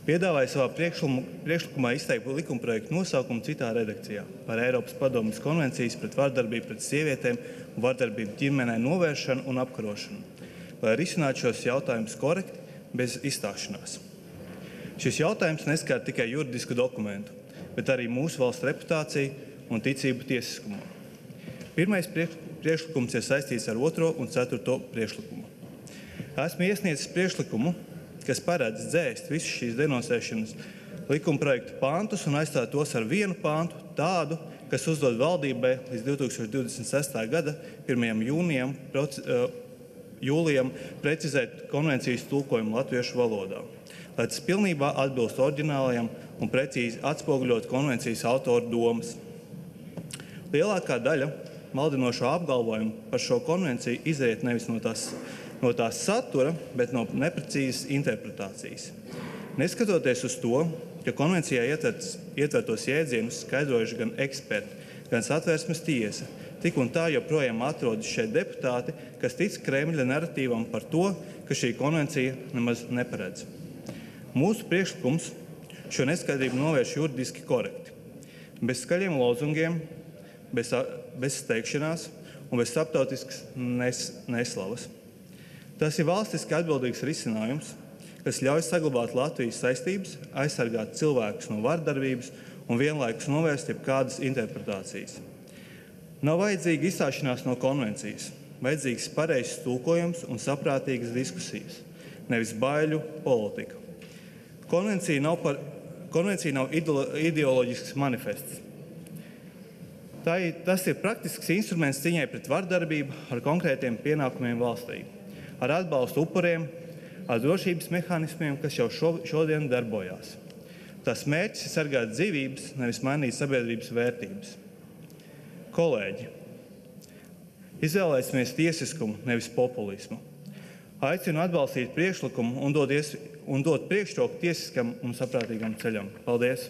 piedāvāja savā priekšlikumā izteikt likumprojektu nosaukumu citā redakcijā par Eiropas Padomes konvencijas pret vardarbību pret sievietēm un vardarbību ģimenē novēršanu un apkarošanu, lai risinātu šos jautājumus korekti, bez izstāšanās. Šis jautājums neskar tikai juridisku dokumentu, bet arī mūsu valsts reputāciju un ticību tiesiskumā. Pirmais priekšlikums ir saistīts ar 2. un 4. priekšlikumu. Esmu iesniedzis priekšlikumu, kas paredz dzēst visus šīs denonsēšanas likumprojektu pāntus un aizstāt tos ar vienu pāntu, tādu, kas uzdod valdībai līdz 2026. gada 1. jūlijam precizēt konvencijas tulkojumu latviešu valodā, lai tas pilnībā atbilst oriģinālajam un precīzi atspoguļot konvencijas autoru domas. Lielākā daļa maldinošo apgalvojumu par šo konvenciju izriet nevis no tās satura, bet no neprecīzas interpretācijas. Neskatoties uz to, ka konvencijā ietvertos jēdzienus skaidrojuši gan eksperti, gan Satversmes tiesa, tik un tā joprojām atrodas šeit deputāti, kas tic Kremļa naratīvam par to, ka šī konvencija nemaz neparedz. Mūsu priekšlikums šo neskaidrību novērš juridiski korekti, bez skaļiem lozungiem, bez steigšanās un bez starptautiskas neslavas. Tas ir valstiski atbildīgs risinājums, kas ļauj saglabāt Latvijas saistības, aizsargāt cilvēkus no vardarbības un vienlaikus novērst jebkādas interpretācijas. Nav vajadzīga izstāšanās no konvencijas, vajadzīgs pareizs tulkojums un saprātīgas diskusijas, nevis baiļu politika. Konvencija nav ideoloģisks manifests. Tas ir praktisks instruments cīņai pret vardarbību ar konkrētiem pienākumiem valstī, ar atbalstu upuriem, ar drošības mehānismiem, kas jau šodien darbojās. Tas mērķis ir sargāt dzīvības, nevis mainīt sabiedrības vērtības. Kolēģi, izvēlēsimies tiesiskumu, nevis populismu. Aicinu atbalstīt priekšlikumu un dot priekšroku tiesiskam un saprātīgam ceļam. Paldies!